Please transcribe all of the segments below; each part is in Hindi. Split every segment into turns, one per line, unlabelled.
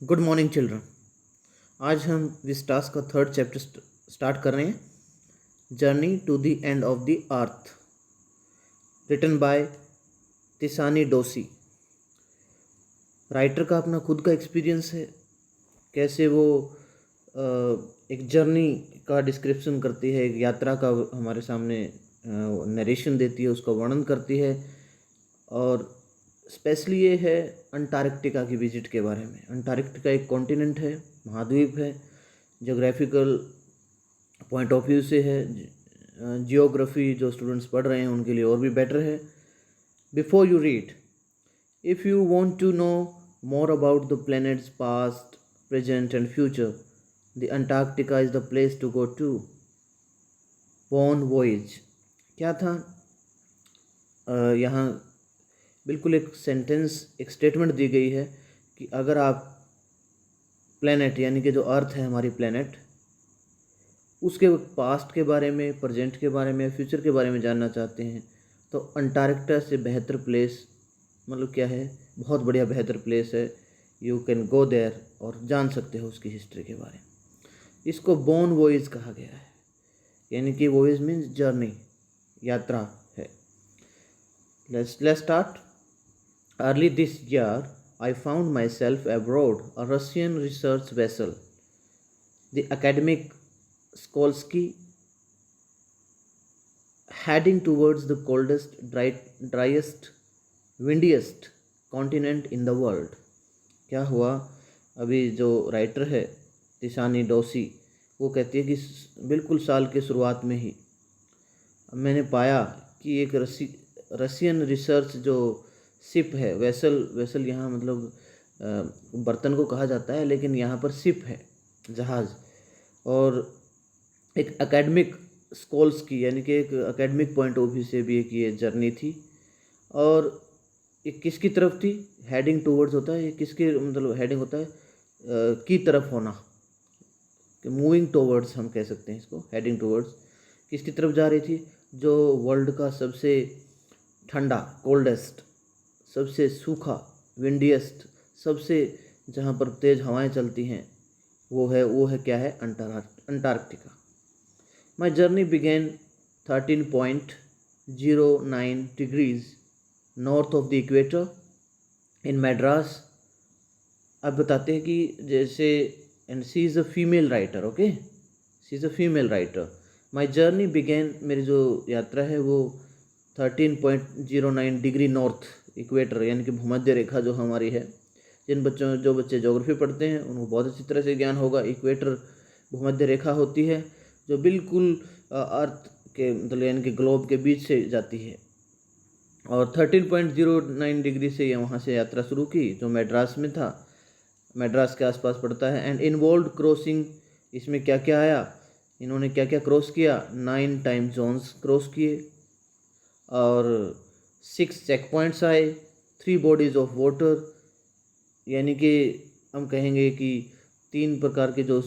Good morning children. आज हम इस टास्क का थर्ड चैप्टर स्टार्ट कर रहे हैं। Journey to the end of the earth, written by Tishani Doshi. Writer का अपना खुद का एक्सपीरियंस है, कैसे वो एक जर्नी का डिस्क्रिप्शन करती है, एक यात्रा का हमारे सामने नरेशन देती है, उसका वर्णन करती है। और स्पेशली ये है अंटार्कटिका की विजिट के बारे में। अंटार्कटिका एक कॉन्टिनेंट है, महाद्वीप है। जोग्राफिकल पॉइंट ऑफ व्यू से है, जियोग्राफी जो स्टूडेंट्स पढ़ रहे हैं उनके लिए और भी बेटर है। Before you read, if you want to know more about the planets past, present and future, the Antarctica is the place to go to. Bon voyage क्या था? यहाँ बिल्कुल एक सेंटेंस, एक स्टेटमेंट दी गई है कि अगर आप प्लैनेट यानी कि जो अर्थ है हमारी प्लैनेट, उसके पास्ट के बारे में, प्रेजेंट के बारे में, फ्यूचर के बारे में जानना चाहते हैं तो अंटार्कटिका से बेहतर प्लेस मतलब क्या है? बहुत बढ़िया बेहतर प्लेस है। यू कैन गो देयर और जान सकते हो उसकी हिस्ट्री के बारे में। इसको बॉन वॉयज कहा गया है, यानी कि वॉयज मीन्स जर्नी, यात्रा है। Let's start. Early this year, I found myself aboard a Russian research vessel, the academic Skolsky, heading towards the coldest, driest, windiest continent in the world. क्या हुआ? अभी जो राइटर है तिसानी डोसी, वो कहती है कि बिल्कुल साल के शुरुआत में ही मैंने पाया कि एक रशियन रिसर्च जो शिप है, वेसल यहाँ मतलब बर्तन को कहा जाता है, लेकिन यहाँ पर शिप है, जहाज़। और एक एकेडमिक स्कॉल्स की, यानी कि एक एकेडमिक पॉइंट ऑफ व्यू से भी एक ये जर्नी थी। और ये किसकी तरफ थी? हेडिंग टूवर्ड्स होता है, ये किसके मतलब हेडिंग होता है की तरफ होना, मूविंग टूवर्ड्स हम कह सकते हैं इसको। हेडिंग टूवर्ड्स किसकी तरफ जा रही थी? जो वर्ल्ड का सबसे ठंडा, कोल्डेस्ट, सबसे सूखा, विंडियस्ट, सबसे जहाँ पर तेज़ हवाएं चलती हैं, वो है क्या है? Antarctica. My journey began 13.09 degrees north of the equator in Madras. अब बताते हैं कि जैसे, and she is a female writer, okay, she is a female writer. My journey began, मेरी जो यात्रा है वो 13.09 डिग्री नॉर्थ इक्वेटर, यानी कि भूमध्य रेखा जो हमारी है। जो बच्चे ज्योग्राफी पढ़ते हैं उनको बहुत अच्छी तरह से ज्ञान होगा। इक्वेटर भूमध्य रेखा होती है जो बिल्कुल अर्थ के मतलब यानी कि ग्लोब के बीच से जाती है। और 13.09 डिग्री से ये वहाँ से यात्रा शुरू की, जो मैड्रास में था, मैड्रास के आसपास पड़ता है। एंड इन्वॉल्व क्रॉसिंग, इसमें क्या क्या आया, इन्होंने क्या क्या क्रॉस किया? 9 टाइम जोन्स क्रॉस किए और 6 चेक पॉइंट्स आए, 3 बॉडीज़ ऑफ वाटर, यानी कि हम कहेंगे कि 3 प्रकार के जो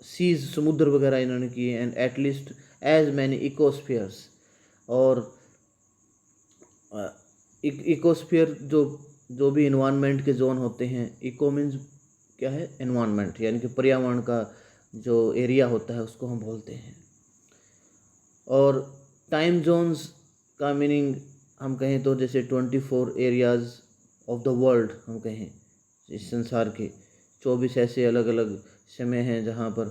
सीज, समुद्र वगैरह इन्होंने किए। एंड एटलीस्ट एज मैनी इकोस्फीयर्स, और इकोस्फीयर जो भी इन्वायरमेंट के जोन होते हैं। इको मीन्स क्या है? एनवायरनमेंट, यानी कि पर्यावरण का जो एरिया होता है उसको हम बोलते हैं। और टाइम जोन्स का मीनिंग हम कहें तो जैसे 24 एरियाज़ ऑफ द वर्ल्ड, हम कहें इस संसार के 24 ऐसे अलग अलग समय हैं जहाँ पर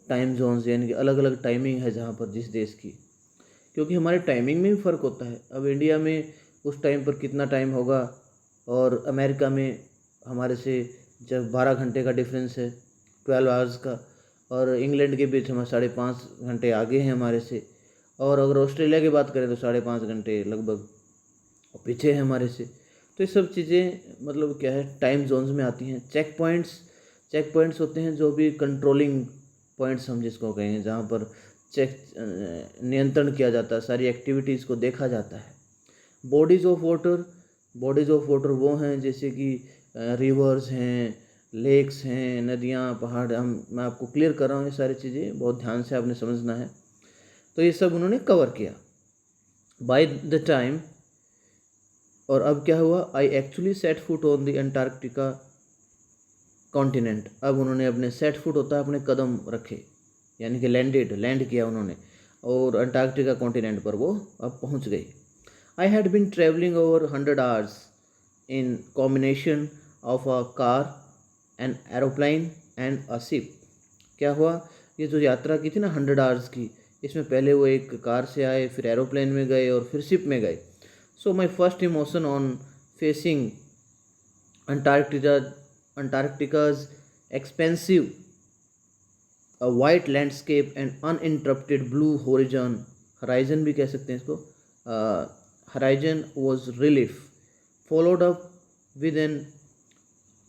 टाइम जोन्स, यानी कि अलग अलग टाइमिंग है जहाँ पर जिस देश की, क्योंकि हमारे टाइमिंग में भी फ़र्क होता है। अब इंडिया में उस टाइम पर कितना टाइम होगा, और अमेरिका में हमारे से जब 12 घंटे का डिफरेंस है, 12 आवर्स का, और इंग्लैंड के बीच हम 5.5 घंटे आगे हैं हमारे से। और अगर ऑस्ट्रेलिया की बात करें तो 5.5 घंटे लगभग पीछे है हमारे से। तो ये सब चीज़ें मतलब क्या है? टाइम जोन्स में आती हैं। चेक पॉइंट्स होते हैं जो भी कंट्रोलिंग पॉइंट्स हम जिसको कहेंगे, जहाँ पर नियंत्रण किया जाता है, सारी एक्टिविटीज़ को देखा जाता है। बॉडीज़ ऑफ वाटर वो हैं जैसे कि रिवर्स हैं, लेक्स हैं, नदियाँ, पहाड़। मैं आपको क्लियर कर रहा हूँ, ये सारी चीज़ें बहुत ध्यान से आपने समझना है। तो ये सब उन्होंने कवर किया बाय द टाइम। और अब क्या हुआ? I actually set foot on the Antarctica continent. अब उन्होंने अपने सेट फुट होता है, अपने कदम रखे, यानी कि लैंड किया उन्होंने, और अंटार्कटिका कॉन्टिनेंट पर वो अब पहुंच गई। I had been travelling over 100 hours in combination of a car, an aeroplane and a ship. क्या हुआ, ये जो यात्रा की थी ना 100 आवर्स की, इसमें पहले वो एक कार से आए, फिर एरोप्लेन में गए और फिर शिप में गए। So my first emotion on facing Antarctica's expansive a white landscape and uninterrupted blue horizon भी कह सकते हैं इसको, horizon was relief, followed up with an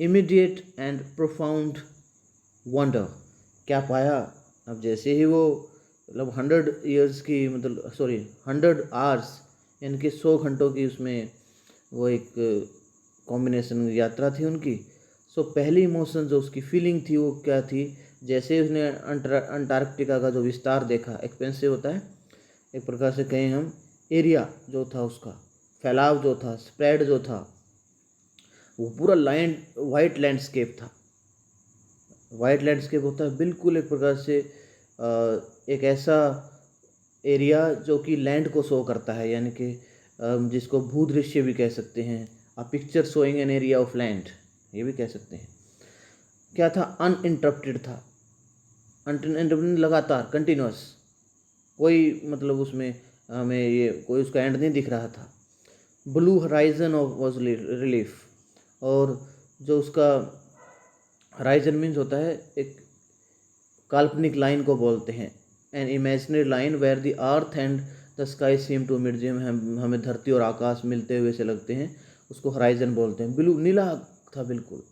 immediate and profound wonder। क्या पाया, अब जैसे ही वो मतलब 100 ईयर्स की, मतलब सॉरी 100 आवर्स, यानी कि 100 घंटों की उसमें वो एक कॉम्बिनेशन यात्रा थी उनकी। सो पहली इमोशन जो उसकी फीलिंग थी वो क्या थी, जैसे उसने अंटार्कटिका का जो विस्तार देखा, एक्सपेंसिव होता है एक प्रकार से कहें हम, एरिया जो था उसका फैलाव जो था, स्प्रेड जो था, वो पूरा वाइट लैंडस्केप था। वाइट लैंडस्केप होता है बिल्कुल एक प्रकार से एक ऐसा एरिया जो कि लैंड को शो करता है, यानी कि जिसको भूदृश्य भी कह सकते हैं, a picture showing an area of land, ये भी कह सकते हैं। क्या था, अनइंटरप्टेड था, अनइंटरप्टेड लगातार, कंटिन्यूस, कोई मतलब उसमें हमें ये कोई उसका एंड नहीं दिख रहा था। Blue horizon of was relief, और जो उसका हराइजन मीन्स होता है एक काल्पनिक लाइन को बोलते हैं, an imaginary line where the earth and the sky seem to meet, जिसमें हमें धरती और आकाश मिलते हुए से लगते हैं, उसको हराइजन बोलते हैं। ब्लू नीला था बिल्कुल।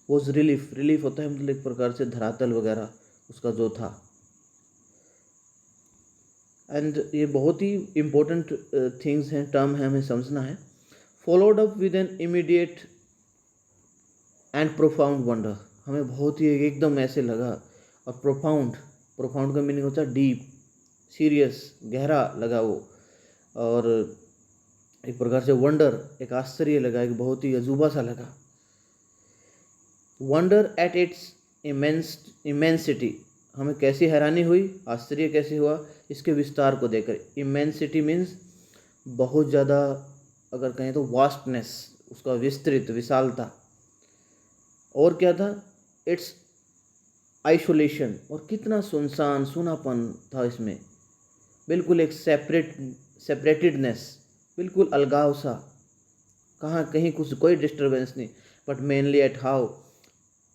वॉज रिलीफ होता है मतलब एक प्रकार से धरातल वगैरह उसका जो था। एंड ये बहुत ही इम्पोर्टेंट थिंग्स हैं, टर्म है, हमें समझना है। Followed up with an immediate and profound wonder, हमें बहुत ही एकदम ऐसे लगा, और प्रोफाउंड का मीनिंग होता है डीप, सीरियस, गहरा लगा वो, और एक प्रकार से वंडर, एक आश्चर्य लगा, एक बहुत ही अजूबा सा लगा। वंडर एट इट्स इमेंसिटी, हमें कैसी हैरानी हुई, आश्चर्य कैसे हुआ, इसके विस्तार को देखकर। इमेंसिटी मीन्स बहुत ज़्यादा, अगर कहें तो वास्टनेस, उसका विस्तृत, विशालता। और क्या था, इट्स आइसोलेशन, और कितना सुनसान सूनापन था इसमें, बिल्कुल एक सेपरेटेडनेस, बिल्कुल अलगाव सा, कहाँ कहीं कुछ कोई डिस्टर्बेंस नहीं। But mainly at how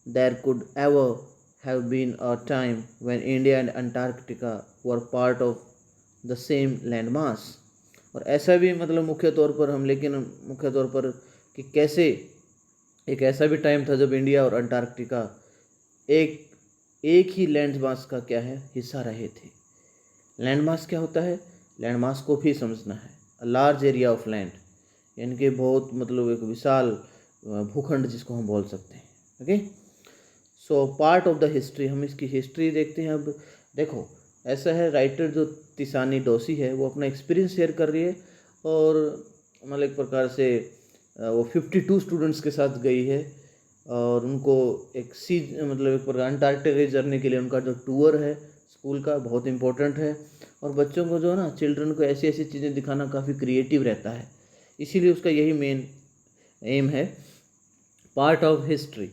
there could ever have been a time when India and Antarctica were part of the same land mass. और ऐसा भी मतलब मुख्य तौर पर कि कैसे एक ऐसा भी टाइम था जब इंडिया और अंटार्कटिका एक ही लैंड मास का क्या है, हिस्सा रहे थे। लैंड मास क्या होता है, लैंड मास को भी समझना है, लार्ज एरिया ऑफ लैंड, यानी कि बहुत मतलब एक विशाल भूखंड जिसको हम बोल सकते हैं। Okay, so part of the history, हम इसकी हिस्ट्री देखते हैं। अब देखो ऐसा है, राइटर जो तिसानी डोसी है वो अपना एक्सपीरियंस शेयर कर रही है, और मतलब एक प्रकार से वो 52 स्टूडेंट्स के साथ गई है, और उनको एक मतलब एक प्रकार अंटार्कटिका जर्नी के लिए उनका जो टूर है स्कूल का बहुत इंपॉर्टेंट है। और बच्चों को जो है ना, चिल्ड्रन को ऐसी ऐसी चीज़ें दिखाना काफ़ी क्रिएटिव रहता है, इसीलिए उसका यही मेन एम है। Part of history,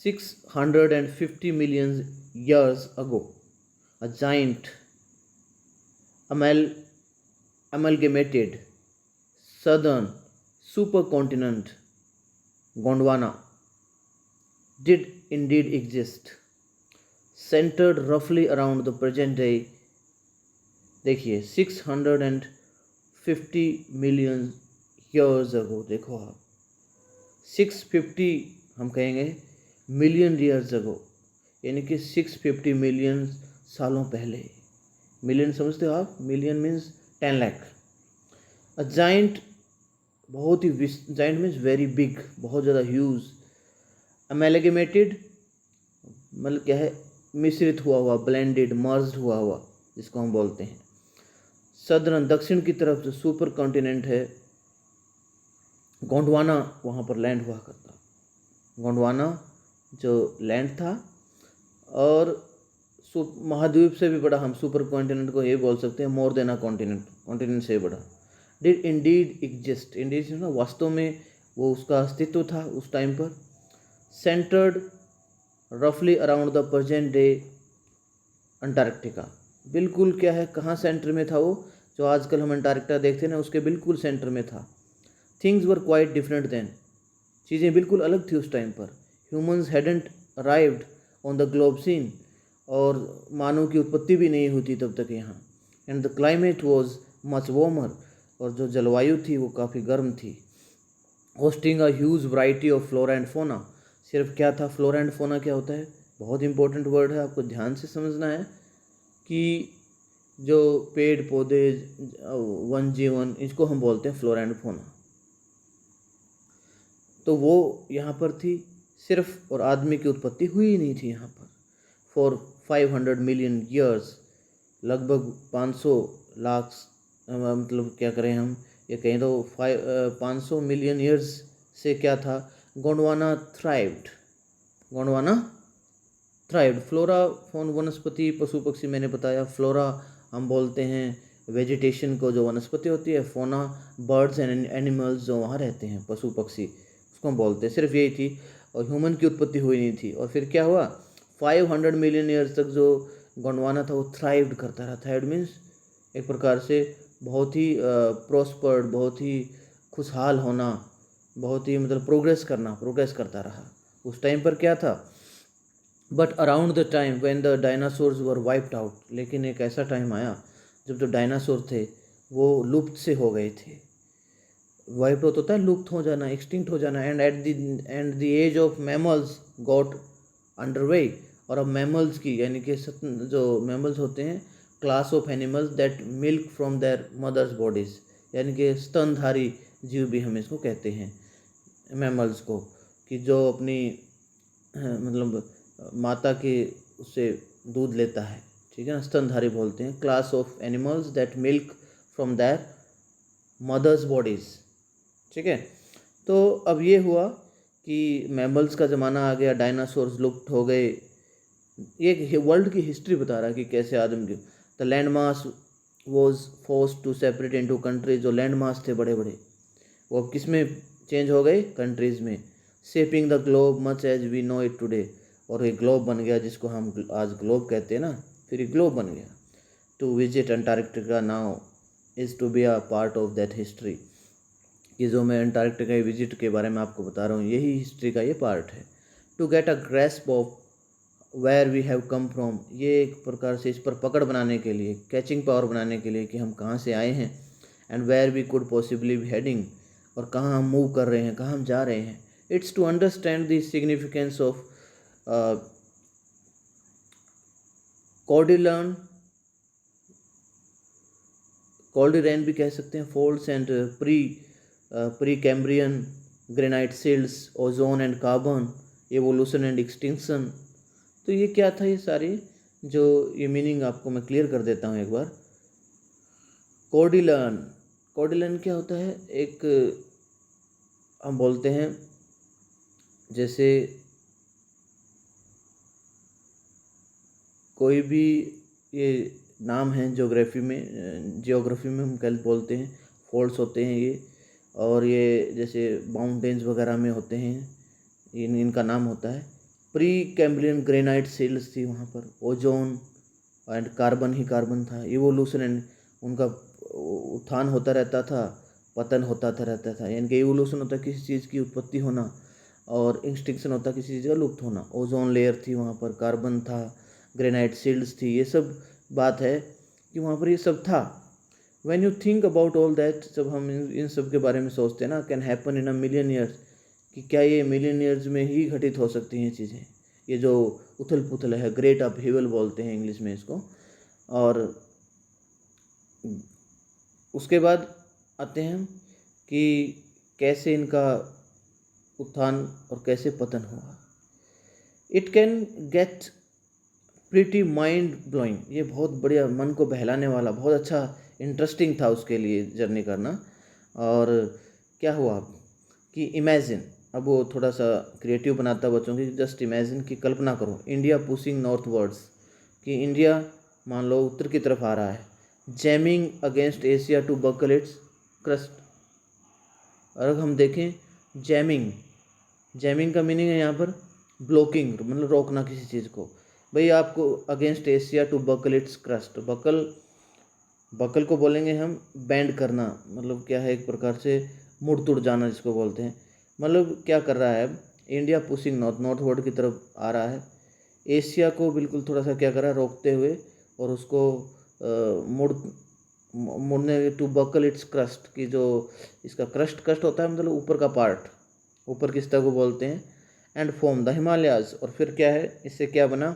650 million years ago, a giant amalgamated southern supercontinent Gondwana did indeed exist, centered roughly around the present day। देखिए 650 million years ago, देखो आप 650 हम कहेंगे मिलियन ईयर्स अगो, यानी कि 650 मिलियन सालों पहले। मिलियन समझते हो आप, million means 10 lakh. A giant, बहुत ही, जाइंट मीन्स वेरी बिग, बहुत ज़्यादा ह्यूज। अमेलगमेटेड मतलब क्या है, मिश्रित हुआ, ब्लेंडेड, मर्ज्ड हुआ जिसको हम बोलते हैं। सदर्न, दक्षिण की तरफ जो सुपर कॉन्टिनेंट है गोंडवाना, वहाँ पर लैंड हुआ करता। गोंडवाना जो लैंड था, और महाद्वीप से भी बड़ा हम सुपर कॉन्टिनेंट को ये बोल सकते हैं, मोर देन अ कॉन्टिनेंट, कॉन्टिनेंट से बड़ा। डिड इंडीड एग्जिस्ट, इंडीड ना वास्तव में वो उसका अस्तित्व था उस टाइम पर। सेंटर्ड रफली around the present day Antarctica, बिल्कुल क्या है, कहाँ सेंटर में था वो, जो आजकल हम अंटार्कटिका देखते हैं ना, उसके बिल्कुल सेंटर में था। Things were quite different then, चीज़ें बिल्कुल अलग थी उस टाइम पर। Humans hadn't arrived on the globe scene, और मानव की उत्पत्ति भी नहीं हुई थी तब तक यहाँ। And the climate was much warmer, और जो जलवायु थी वो काफ़ी गर्म थी। Hosting a huge variety of flora and fauna, सिर्फ क्या था, फ्लोरा एंड फोना क्या होता है, बहुत इंपॉर्टेंट वर्ड है, आपको ध्यान से समझना है कि जो पेड़ पौधे, वन जीवन, इसको हम बोलते हैं फ्लोरा एंड फोना। तो वो यहाँ पर थी सिर्फ, और आदमी की उत्पत्ति हुई ही नहीं थी यहाँ पर। फॉर 500 मिलियन ईयर्स, लगभग 500 लाख, मतलब क्या करें हम, ये कहें तो 500 मिलियन ईयर्स से क्या था, Gondwana thrived, Gondwana thrived. Flora phone वनस्पति पशु पक्षी मैंने बताया, फ्लोरा हम बोलते हैं वेजिटेशन को, जो वनस्पति होती है, फोना बर्ड्स एंड एनिमल्स जो वहाँ रहते हैं, पशु पक्षी, उसको हम बोलते हैं। सिर्फ यही थी, और ह्यूमन की उत्पत्ति हुई नहीं थी। और फिर क्या हुआ, 500 मिलियन ईयर्स तक जो गोंडवाना था वो थ्राइव्ड करता रहा। थ्राइव्ड मीन्स एक प्रकार से बहुत ही प्रोस्पर्ड, बहुत ही खुशहाल होना, बहुत ही मतलब प्रोग्रेस करता रहा। उस टाइम पर क्या था, but around the time when the dinosaurs were wiped out, लेकिन एक ऐसा टाइम आया जब जो डायनासोर थे वो लुप्त से हो गए थे। वाइप्ड आउट होता है लुप्त हो जाना, एक्सटिंक्ट हो जाना। And the age of mammals got underway, और अब मैमल्स की, यानी कि जो मैमल्स होते हैं, class of animals that milk from their mothers bodies, यानी कि स्तनधारी जीव भी हम इसको कहते हैं, मैमल्स को, कि जो अपनी मतलब माता के उससे दूध लेता है, ठीक है ना, स्तनधारी बोलते हैं। Class of animals that milk from their mothers bodies, ठीक है। तो अब ये हुआ कि मैमल्स का ज़माना आ गया, डायनासोर्स लुप्त हो गए। ये वर्ल्ड की हिस्ट्री बता रहा है कि कैसे आदम की the land mass was force to separate into countries, जो लैंड मास थे बड़े बड़े, वो अब किस में चेंज हो गए, कंट्रीज़ में। Shaping the globe much as we know it today, और ये ग्लोब बन गया जिसको हम आज ग्लोब कहते हैं ना, फिर ये ग्लोब बन गया। To visit Antarctica now is to be a part of that history, ये जो मैं अंटार्कटिका विजिट के बारे में आपको बता रहा हूँ, यही हिस्ट्री का ये पार्ट है। To get a grasp of where we have come from, ये एक प्रकार से इस पर पकड़ बनाने के लिए, कैचिंग पावर बनाने के लिए कि हम कहाँ से आए हैं। And where we could possibly be heading, और कहाँ हम मूव कर रहे हैं, कहाँ हम जा रहे हैं। It's to understand the significance of cordilleran, cordilleran भी कह सकते हैं, folds and pre Cambrian granite shields, ozone and carbon, evolution and extinction. तो ये क्या था, ये सारी जो ये मीनिंग आपको मैं क्लियर कर देता हूँ एक बार। कॉर्डिलन, कॉर्डिलन क्या होता है, एक हम बोलते हैं जैसे कोई भी ये नाम है ज्योग्राफी में हम कल बोलते हैं, फोल्ड्स होते हैं ये, और ये जैसे माउंटेन्स वगैरह में होते हैं, इनका नाम होता है। प्री कैम्ब्रियन ग्रेनाइट सील्स थी वहाँ पर, ozone and carbon he carbon था। इवोल्यूशन एंड, उनका उत्थान होता रहता था, पतन होता रहता था, यानी कि इवोल्यूशन होता है किसी चीज़ की उत्पत्ति होना, और एक्सटिंक्शन होता है किसी चीज़ का लुप्त होना। ओजोन लेयर थी वहाँ पर, कार्बन था, ग्रेनाइट सील्ड्स थी, ये सब बात है कि वहाँ पर ये सब था। When you think about all that, जब हम इन सब के बारे में सोचते हैं ना, can happen in a million years, कि क्या ये मिलियन ईयर्स में ही घटित हो सकती हैं चीज़ें, ये जो उथल पुथल है, ग्रेट अपहीवल बोलते हैं इंग्लिश में इसको। और उसके बाद आते हैं कि कैसे इनका उत्थान और कैसे पतन हुआ। It can get pretty mind blowing, ये बहुत बढ़िया, मन को बहलाने वाला, बहुत अच्छा इंटरेस्टिंग था उसके लिए जर्नी करना। और क्या हुआ कि इमेजिन, अब वो थोड़ा सा क्रिएटिव बनाता है बच्चों की। जस्ट इमेजिन कि कल्पना करो, इंडिया पुशिंग नॉर्थ वर्ड्स, कि इंडिया मान लो उत्तर की तरफ आ रहा है, jamming against Asia to buckle its crust. और अगर हम देखें जैमिंग, जैमिंग का मीनिंग है यहाँ पर ब्लॉकिंग, मतलब रोकना किसी चीज़ को। भाई आपको against Asia to buckle its crust, buckle, buckle को बोलेंगे हम बैंड करना, मतलब क्या है, एक प्रकार से मुड़ तुड़ जाना जिसको बोलते हैं। मतलब क्या कर रहा है अब, India pushing north, north word की तरफ आ रहा है, एशिया को बिल्कुल थोड़ा सा क्या कर रहा है, रोकते हुए, और उसको मुड़ मुड़ने टू बकल इट्स क्रस्ट, की जो इसका क्रस्ट, कस्ट होता है मतलब ऊपर का पार्ट, ऊपर की सतह को बोलते हैं। एंड फॉर्म द हिमालयाज, और फिर क्या है, इससे क्या बना,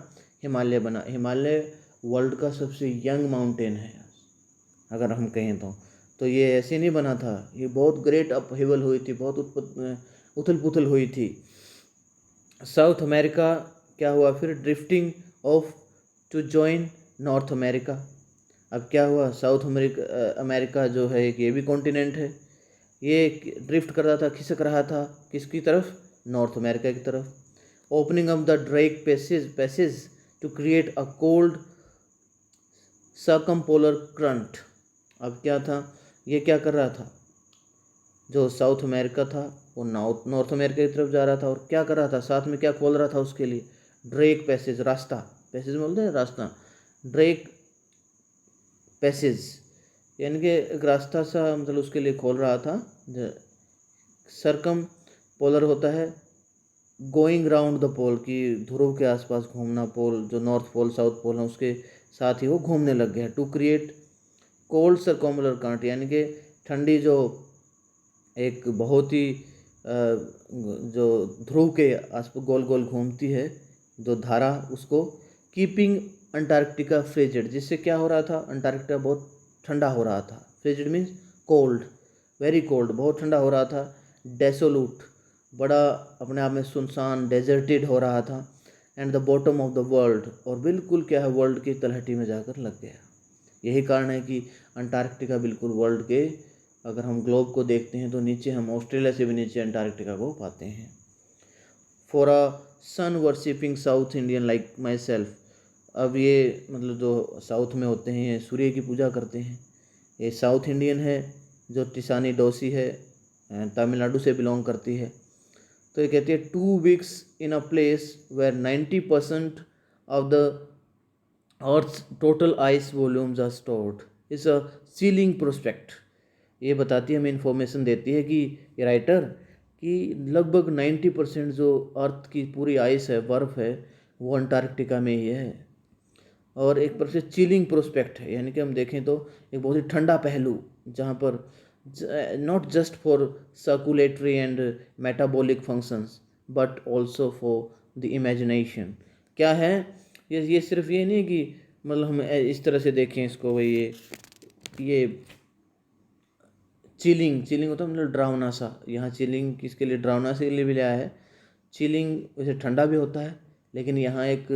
हिमालय बना। हिमालय वर्ल्ड का सबसे यंग माउंटेन है अगर हम कहें तो ये ऐसे नहीं बना था, ये बहुत ग्रेट अपहेवल हुई थी, बहुत उथल पुथल हुई थी। साउथ अमेरिका क्या हुआ फिर, drifting off to join North America. अब क्या हुआ, साउथ अमेरिका जो है एक ये भी कॉन्टिनेंट है, ये ड्रिफ्ट कर रहा था, खिसक रहा था किसकी तरफ, नॉर्थ अमेरिका की तरफ। Opening of the Drake passage to create a cold circumpolar current. अब क्या था, ये क्या कर रहा था, जो साउथ अमेरिका था वो नॉर्थ अमेरिका की तरफ जा रहा था, और क्या कर रहा था, साथ में क्या खोल रहा था उसके लिए, ड्रेक पैसेज, रास्ता, पैसेज बोलते हैं रास्ता, ड्रेक पैसेज, यानी कि एक रास्ता सा मतलब उसके लिए खोल रहा था। सरकम पोलर होता है गोइंग राउंड द पोल, की ध्रुव के आसपास घूमना, पोल जो नॉर्थ पोल साउथ पोल है उसके साथ ही वो घूमने लग गया। टू क्रिएट कोल्ड सर्कम्बुलर करंट, यानी कि ठंडी जो एक बहुत ही जो ध्रुव के आसपास गोल गोल घूमती है जो धारा, उसको कीपिंग अंटार्कटिका फ्रिजिड, जिससे क्या हो रहा था, अंटार्कटिका बहुत ठंडा हो रहा था। Frigid means cold, very cold, बहुत ठंडा हो रहा था। डेसोलूट, बड़ा अपने आप में सुनसान, डेजर्टेड हो रहा था। And the bottom of the world, और बिल्कुल क्या है, वर्ल्ड की तलहटी में जाकर लग गया। यही कारण है कि अंटार्कटिका बिल्कुल वर्ल्ड के, अगर हम ग्लोब को देखते हैं तो नीचे, हम ऑस्ट्रेलिया से भी नीचे अंटार्कटिका को पाते हैं। For a sun worshipping South Indian like myself, अब ये मतलब जो साउथ में होते हैं ये सूर्य की पूजा करते हैं। ये साउथ इंडियन है, जो टिसानी डोसी है, तमिलनाडु से बिलोंग करती है। तो ये कहती है 2 weeks in a place where 90% of the earth's total ice volumes are stored is a ceiling prospect. ये बताती है, हमें इन्फॉर्मेशन देती है कि ये राइटर, कि लगभग 90% जो अर्थ की पूरी आइस है, बर्फ़ है, वो अंटार्कटिका में ही है। और एक प्रकार से चिलिंग प्रोस्पेक्ट है, यानी कि हम देखें तो एक बहुत ही ठंडा पहलू, जहाँ पर not just for circulatory and metabolic functions but also for the imagination. क्या है, ये सिर्फ ये नहीं कि मतलब हम इस तरह से देखें इसको, भाई ये चिलिंग, चिलिंग होता है मतलब डरावना सा, यहाँ चिलिंग किसके लिए, डरावना से लिए भी लिया है। चिलिंग वैसे ठंडा भी होता है, लेकिन यहाँ एक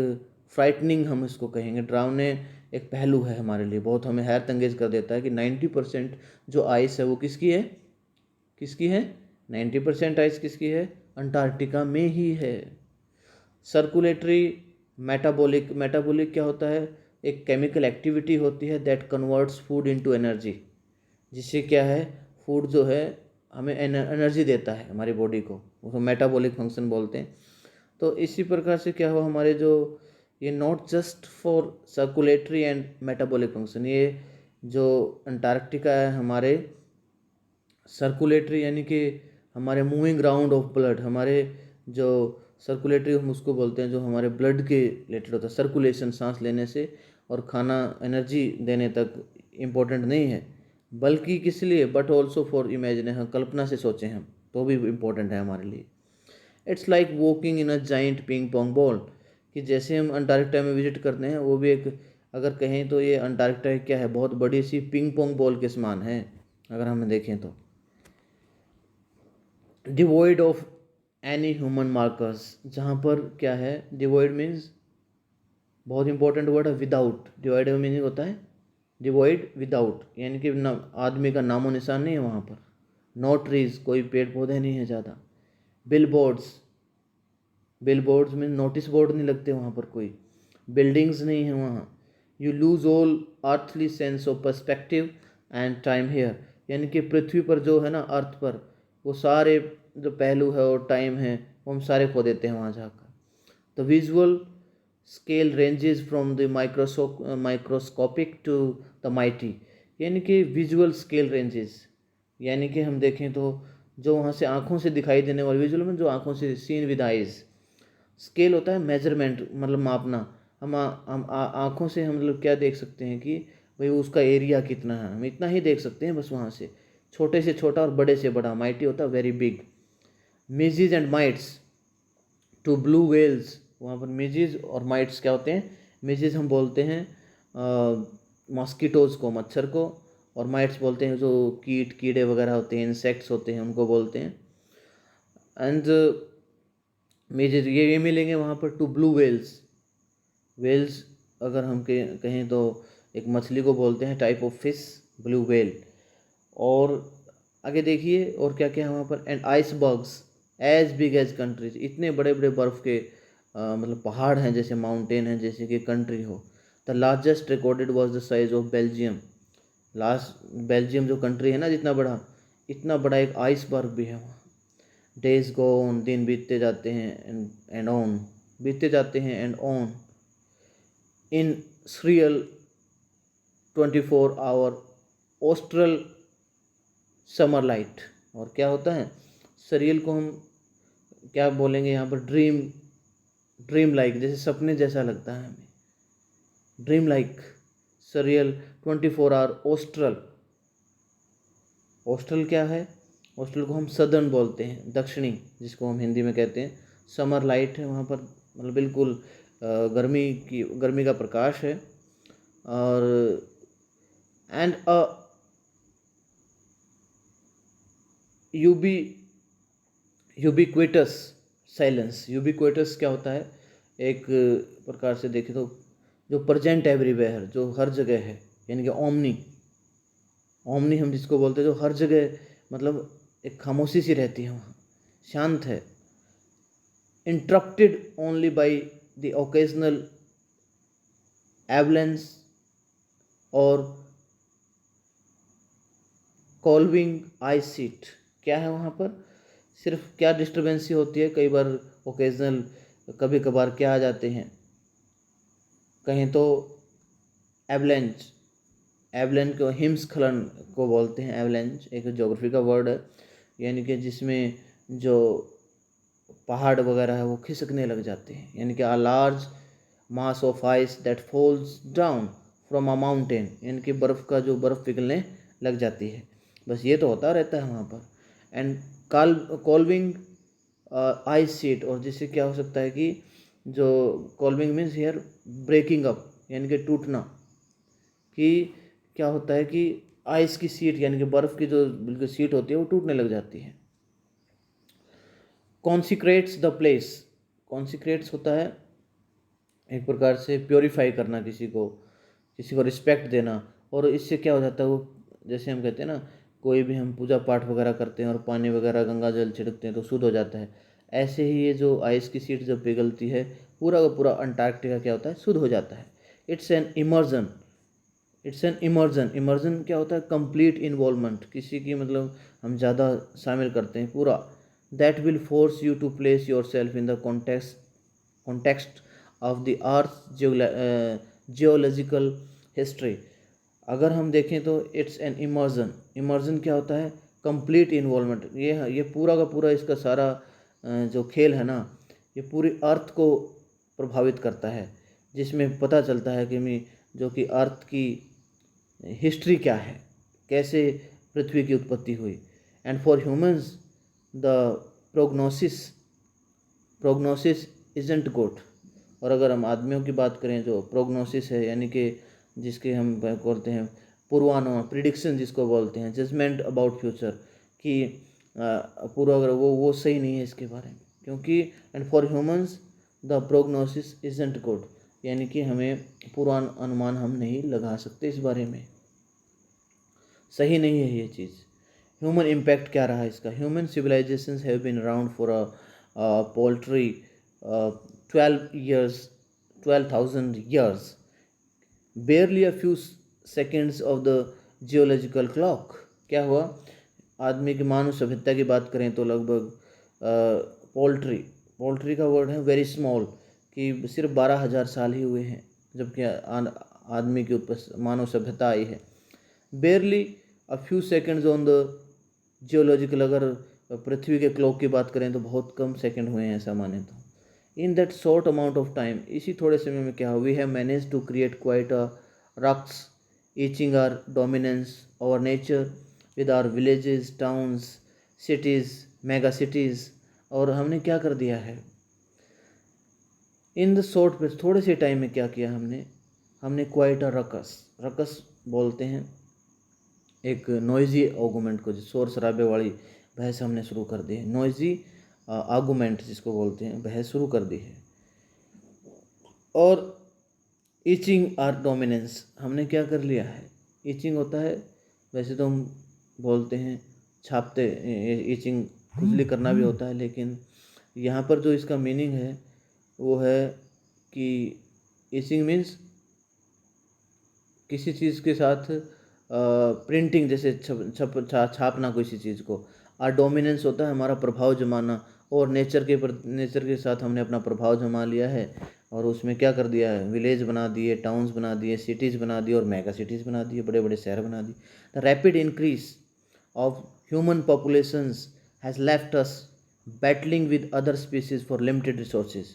फ्राइटनिंग हम इसको कहेंगे, डरावने एक पहलू है हमारे लिए, बहुत हमें हैरत अंगेज कर देता है कि 90% जो आइस है वो किसकी है, किसकी है, 90% आइस किसकी है, अंटार्कटिका में ही है। सर्कुलेटरी मेटाबॉलिक, मेटाबॉलिक क्या होता है, एक केमिकल एक्टिविटी होती है that converts food into energy, जिससे क्या है, फूड जो है हमें एनर्जी देता है हमारी बॉडी को, उसको मेटाबॉलिक फंक्शन बोलते हैं। तो इसी प्रकार से क्या हुआ, हमारे जो ये not just for circulatory and metabolic function, ये जो अंटार्कटिका है हमारे सर्कुलेटरी, यानी कि हमारे मूविंग ग्राउंड ऑफ ब्लड, हमारे जो सर्कुलेटरी हम उसको बोलते हैं, जो हमारे ब्लड के रिलेटेड होता है, सर्कुलेशन, सांस लेने से और खाना एनर्जी देने तक इम्पोर्टेंट नहीं है, बल्कि किस लिए, बट ऑल्सो फॉर इमेजिन, हम कल्पना से सोचें हम तो भी इम्पोर्टेंट है हमारे लिए। It's like walking in a giant ping pong ball, कि जैसे हम अंटार्कटिका में विजिट करते हैं, वो भी एक, अगर कहें तो ये अंटार्कटिका क्या है, बहुत बड़ी सी पिंग पोंग बॉल के समान है अगर हम देखें तो। Devoid of any human markers, जहाँ पर क्या है, डिवॉइड मीन्स बहुत इंपॉर्टेंट वर्ड है, विदाउट, डिवाइड का मीनिंग होता है डिवॉइड विदाउट, यानी कि आदमी का नामो निशान नहीं है वहाँ पर। नो ट्रीज, कोई पेड़ पौधे नहीं है ज़्यादा। बिल बोर्ड्स, बिल बोर्ड्स में नोटिस बोर्ड नहीं लगते वहाँ पर, कोई बिल्डिंग्स नहीं है वहाँ। You lose all earthly sense of perspective and time here, यानी कि पृथ्वी पर जो है ना, अर्थ पर, वो सारे जो पहलू है और टाइम है वो हम सारे खो देते हैं वहाँ जाकर। The visual scale ranges from the microscopic to the mighty, यानी कि विजुअल स्केल रेंजेस, यानी कि हम देखें तो जो वहाँ से आँखों से दिखाई देने वाले विजुअल में, जो आँखों से सीन विद आइज, स्केल होता है मेजरमेंट, मतलब मापना। हम आँखों से हम मतलब क्या देख सकते हैं कि भाई उसका एरिया कितना है, हम इतना ही देख सकते हैं बस वहाँ से, छोटे से छोटा और बड़े से बड़ा, माइटी होता है very big. Midges and mites to blue whales, वहाँ पर मिजीज और माइट्स क्या होते हैं? मिजीज हम बोलते हैं मॉस्किटोज़ को, मच्छर को, और माइट्स बोलते हैं जो कीड़े वगैरह होते हैं, इंसेक्ट्स होते हैं, उनको बोलते हैं। एंड मेजर ये मिलेंगे वहाँ पर टू ब्लू वेल्स। वेल्स अगर हम कहें तो एक मछली को बोलते हैं, type of fish, blue whale. और आगे देखिए और क्या क्या है वहाँ पर, and icebergs as big as countries, इतने बड़े बड़े बर्फ़ के मतलब पहाड़ हैं, जैसे माउंटेन हैं, जैसे कि कंट्री हो। The largest recorded was the size of Belgium, last Belgium जो कंट्री है ना, जितना बड़ा, इतना बड़ा एक आइसबर्ग भी है वहाँ। डेज गो ऑन, दिन बीतते जाते हैं, एंड ऑन, बीतते जाते हैं, and on in surreal 24 hour austral summer light. और क्या होता है सरियल को हम क्या बोलेंगे यहाँ पर, ड्रीम लाइक, जैसे सपने जैसा लगता है हमें, ड्रीम लाइक सरियल 24 आवर ऑस्ट्रल। ऑस्ट्रल क्या है? ऑस्ट्रल को हम सदर्न बोलते हैं, दक्षिणी, जिसको हम हिंदी में कहते हैं। समर लाइट है वहाँ पर, मतलब बिल्कुल गर्मी का प्रकाश है। और एंड यूबिक्विटस साइलेंस। यूबिक्विटस क्या होता है? एक प्रकार से देखें तो जो प्रेजेंट एवरीवेयर, जो हर जगह है, यानी कि ओमनी हम जिसको बोलते हैं, जो हर जगह, मतलब एक खामोशी सी रहती है वहाँ, शांत है। Interrupted only by the occasional avalanche और कॉल्विंग आई सीट। क्या है वहाँ पर? सिर्फ क्या डिस्टर्बेंसी होती है, कई बार ओकेजनल, कभी कभार क्या आ जाते हैं, कहें तो एवलेंच, एवलेंच को हिमस्खलन को बोलते हैं। एवलेंच एक ज्योग्राफी का वर्ड है, यानी कि जिसमें जो पहाड़ वगैरह है वो खिसकने लग जाते हैं, यानी कि a large mass of ice that falls down from a mountain, यानी कि बर्फ़ पिघलने लग जाती है। बस ये तो होता रहता है वहाँ पर। एंड कॉल्विंग आइस शीट, और जिससे क्या हो सकता है कि जो कॉल्विंग मीन्स हियर ब्रेकिंग अप, यानी कि टूटना, कि क्या होता है कि आइस की शीट, यानी कि बर्फ़ की जो बिल्कुल शीट होती है वो टूटने लग जाती है। कॉन्सिक्रेट्स द प्लेस, कॉन्सिक्रेट्स होता है एक प्रकार से प्योरीफाई करना, किसी को रिस्पेक्ट देना। और इससे क्या हो जाता है, वो जैसे हम कहते हैं ना, कोई भी हम पूजा पाठ वगैरह करते हैं और पानी वगैरह गंगा जल छिड़कते हैं तो शुद्ध हो जाता है। ऐसे ही ये जो आइस की शीट जब पिघलती है, पूरा का पूरा अंटार्कटिका क्या होता है, शुद्ध हो जाता है। इट्स एन इमर्जन, इमर्जन क्या होता है? कंप्लीट इन्वॉल्वमेंट, किसी की मतलब हम ज़्यादा शामिल करते हैं पूरा। That will force you to place yourself in the context of the earth geological history. अगर हम देखें तो इट्स एन इमर्जन क्या होता है? Complete involvement. ये पूरा का पूरा इसका सारा जो खेल है ना, ये पूरी अर्थ को प्रभावित करता है, जिसमें पता चलता है कि जो कि अर्थ की हिस्ट्री क्या है, कैसे पृथ्वी की उत्पत्ति हुई। And for humans the prognosis prognosis isn't good. और अगर हम आदमियों की बात करें, जो प्रोग्नोसिस है, यानी कि जिसके हम बोलते हैं पूर्वानुमान, प्रिडिक्शन जिसको बोलते हैं, जजमेंट अबाउट फ्यूचर, कि पूरा अगर वो सही नहीं है इसके बारे में, क्योंकि and for humans the prognosis isn't good, यानी कि हमें पूर्वानुमान हम नहीं लगा सकते इस बारे में, सही नहीं है ये चीज़। ह्यूमन इम्पैक्ट क्या रहा इसका? Human civilisations have been around for paltry 12,000 years, barely a few seconds of the geological clock. क्या हुआ? आदमी की मानव सभ्यता की बात करें तो लगभग पोल्ट्री पोल्ट्री का वर्ड है वेरी स्मॉल, कि सिर्फ 12,000 साल ही हुए हैं जबकि आदमी के ऊपर मानव सभ्यता आई है। बेयरली a few seconds on the geological, अगर पृथ्वी के क्लॉक की बात करें तो बहुत कम सेकंड हुए हैं ऐसा माने तो। In that short amount of time, इसी थोड़े समय में क्या हुआ? We have manage to create quite a rocks etching our dominance over nature with our villages, towns, cities, mega cities. और हमने क्या कर दिया है इन द शॉर्ट पे, थोड़े से टाइम में क्या किया हमने क्वाइट अ रकस बोलते हैं एक नॉइजी आर्गूमेंट को, शोर शराबे वाली बहस हमने शुरू कर दी है। नॉइजी आर्गूमेंट जिसको बोलते हैं, बहस शुरू कर दी है। और ईचिंग आर डोमिनेंस, हमने क्या कर लिया है? ईचिंग होता है, वैसे तो हम बोलते हैं छापते, ईचिंग खुजली करना भी होता है, लेकिन यहाँ पर जो इसका मीनिंग है वो है कि ईचिंग मीन्स किसी चीज़ के साथ प्रिंटिंग, जैसे छापना किसी चीज़ को। और डोमिनेंस होता है हमारा प्रभाव जमाना, और नेचर के साथ हमने अपना प्रभाव जमा लिया है और उसमें क्या कर दिया है? विलेज बना दिए, टाउन्स बना दिए, सिटीज़ बना दिए और मेगा सिटीज़ बना दिए, बड़े बड़े शहर बना दिए। The rapid increase of human populations has left us battling with other species for limited resources.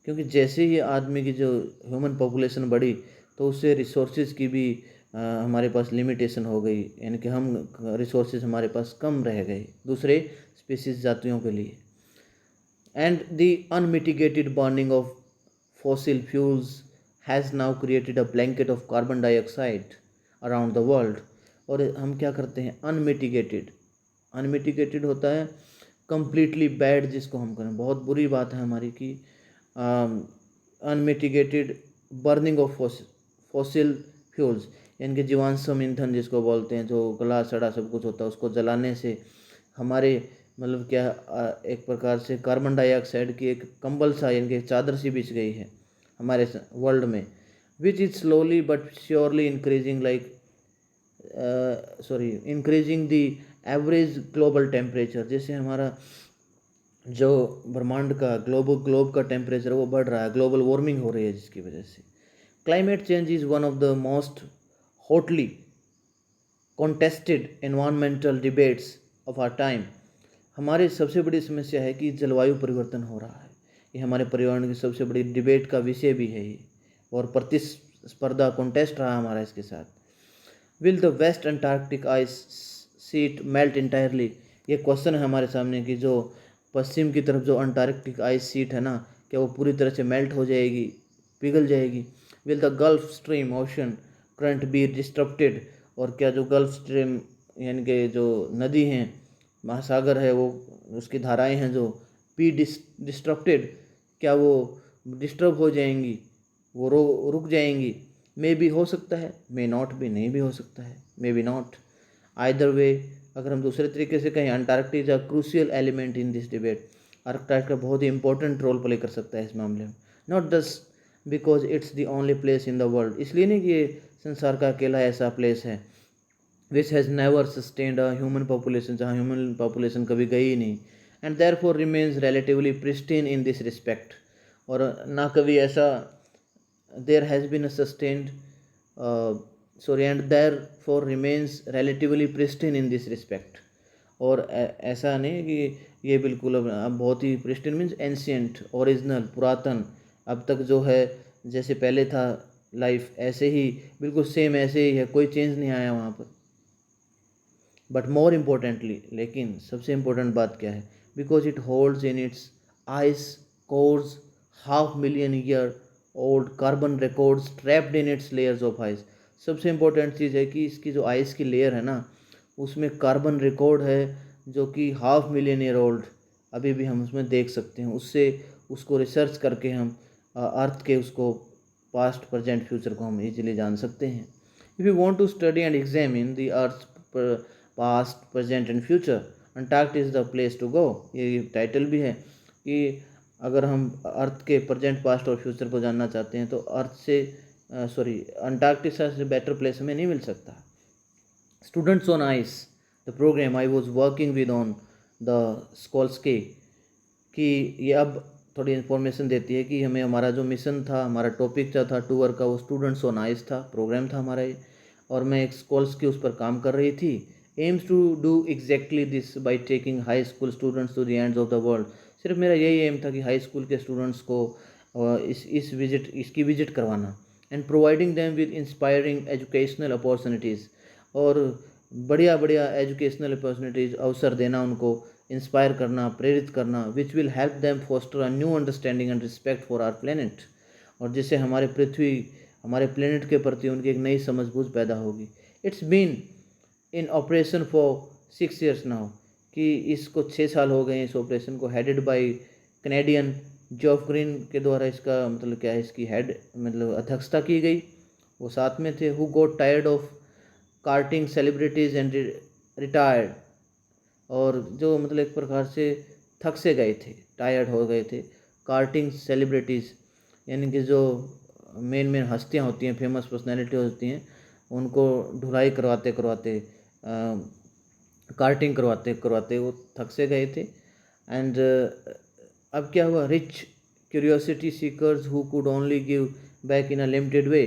क्योंकि जैसे ही आदमी की जो ह्यूमन पॉपुलेशन बढ़ी तो उससे रिसोर्सेज की भी हमारे पास लिमिटेशन हो गई, यानी कि हम रिसोर्सेज हमारे पास कम रह गए दूसरे स्पीसीज जातियों के लिए। And the unmitigated burning of fossil fuels has now created a blanket of carbon dioxide around the world। और हम क्या करते हैं? अनमिटिगेटेड होता है completely बैड, जिसको हम करें बहुत बुरी बात है हमारी कि unmitigated burning of fossil fuels, यानी कि जीवाश्म ईंधन जिसको बोलते हैं, जो गला सड़ा सब कुछ होता है, उसको जलाने से हमारे मतलब क्या एक प्रकार से कार्बन डाइऑक्साइड की एक कंबल सा, यानी कि चादर सी बिछ गई है हमारे वर्ल्ड में, which is slowly but surely increasing increasing the average global temperature. जैसे हमारा जो ब्रह्मांड का ग्लोब का टेम्परेचर वो बढ़ रहा है, ग्लोबल वार्मिंग हो रही है, जिसकी वजह से climate change is one of the most hotly contested environmental debates of our time. हमारी सबसे बड़ी समस्या है कि जलवायु परिवर्तन हो रहा है, ये हमारे पर्यावरण की सबसे बड़ी डिबेट का विषय भी है ये, और प्रतिस्पर्धा कॉन्टेस्ट रहा हमारा इसके साथ। Will the West Antarctic ice sheet melt entirely, ये क्वेश्चन है हमारे सामने कि जो पश्चिम की तरफ जो अंटार्कटिक आइस शीट है ना, क्या वो पूरी तरह से मेल्ट हो जाएगी, पिघल जाएगी? Will the Gulf Stream ocean current be disturbed, और क्या जो गल्फ स्ट्रीम यानी कि जो नदी हैं, महासागर है, वो उसकी धाराएं हैं जो बी डिस्टर्बटेड, क्या वो डिस्टर्ब हो जाएंगी, वो रुक जाएंगी? मे भी हो सकता है, मे नॉट भी, नहीं भी हो सकता है, may be not. Either way, अगर हम दूसरे तरीके से कहें, Antarctic is a crucial element in this debate, Antarctica बहुत ही इंपॉर्टेंट रोल प्ले कर सकता है इस मामले में। नॉट दस because it's the only place in the world, इसलिए नहीं कि ये संसार का अकेला ऐसा प्लेस है which has never sustained a human population, जहाँ ह्यूमन पॉपुलेशन कभी गई ही नहीं, and therefore remains relatively pristine in this respect, और ना कभी ऐसा there has been a sustained and therefore remains relatively pristine in this respect। और ऐसा नहीं कि ये बिल्कुल अब बहुत ही प्रिस्टीन मीन्स एंशियंट, ओरिजिनल, पुरातन, अब तक जो है जैसे पहले था लाइफ ऐसे ही बिल्कुल सेम ऐसे ही है, कोई चेंज नहीं आया वहाँ पर। बट मोर इम्पोर्टेंटली, लेकिन सबसे इम्पोर्टेंट बात क्या है? Because it holds in its ice course 500,000 year old carbon records trapped in its layers of ice. सबसे इम्पोर्टेंट चीज़ है कि इसकी जो आइस की लेयर है ना, उसमें कार्बन रिकॉर्ड है जो कि 500,000 ईयर ओल्ड अभी भी हम उसमें देख सकते हैं। उससे उसको रिसर्च करके हम अर्थ के उसको पास्ट प्रेजेंट फ्यूचर को हम इजीली जान सकते हैं। If you want to study and examine the earth past, present and future, Antarctica is the place to go. ये टाइटल भी है कि अगर हम अर्थ के प्रेजेंट, पास्ट और फ्यूचर को जानना चाहते हैं तो अंटार्कटिका से बेटर प्लेस हमें नहीं मिल सकता। Students on ice, the programme I was working with on the Shokalskiy, कि ये अब थोड़ी इन्फॉर्मेशन देती है कि हमें हमारा जो मिशन था, हमारा टॉपिक जो था टूर का, वो स्टूडेंट्स ऑन आइस था, प्रोग्राम था हमारा ये, और मैं एक स्कॉल्स्की उस पर काम कर रही थी। Aims to do exactly this by taking high school students to the ends of the world. सिर्फ मेरा यही एम था कि हाई स्कूल के स्टूडेंट्स को इसकी विजिट करवाना, and providing them with inspiring educational opportunities, और बढ़िया बढ़िया एजुकेशनल अपॉर्चुनिटीज़, अवसर देना उनको, इंस्पायर करना, प्रेरित करना, which will help them foster a new understanding and respect for our planet, और जिससे हमारे प्लेनेट के प्रति उनकी एक नई समझबूझ पैदा होगी। It's been in operation for 6 years now, कि इसको 6 साल हो गए इस ऑपरेशन को, headed by Canadian Geoff Green के द्वारा इसका मतलब क्या है, इसकी हेड मतलब अध्यक्षता की गई, वो साथ में थे। Who got tired of carting celebrities and retired, और जो मतलब एक प्रकार से थक से गए थे, टायर्ड हो गए थे। कार्टिंग सेलिब्रिटीज़ यानी कि जो मेन हस्तियाँ होती हैं, फेमस पर्सनैलिटी होती हैं, उनको ढुलाई करवाते करवाते कार्टिंग करवाते करवाते वो थक से गए थे। एंड अब क्या हुआ, rich curiosity seekers who could only give back in a limited way,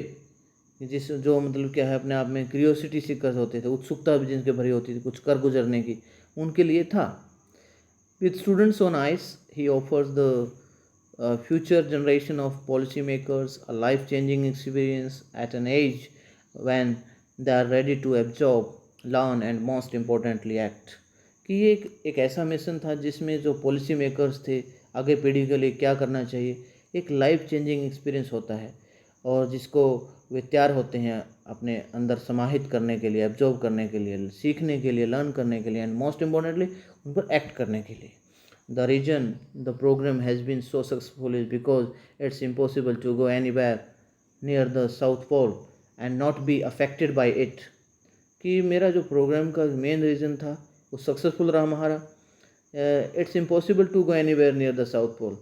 जो मतलब क्या है, अपने आप में क्यूरियोसिटी सीकर्स होते थे, उत्सुकता भी जिनके भरी होती थी कुछ कर गुजरने की, उनके लिए था। With students on ice he offers the future generation of policymakers a life-changing experience at an age when they are ready to absorb, learn and most importantly act। कि ये एक ऐसा मिशन था जिसमें जो पॉलिसी मेकर्स थे, आगे पीढ़ी के लिए क्या करना चाहिए, एक लाइफ चेंजिंग एक्सपीरियंस होता है, और जिसको वे तैयार होते हैं अपने अंदर समाहित करने के लिए, एब्जॉर्व करने के लिए, सीखने के लिए, लर्न करने के लिए, एंड मोस्ट इम्पॉर्टेंटली उन पर एक्ट करने के लिए। The reason the program has been so successful is because it's impossible to go anywhere near the South Pole and not be affected by it। कि मेरा जो प्रोग्राम का मेन रीज़न था वो सक्सेसफुल रहा हमारा। It's impossible to go anywhere near the South Pole,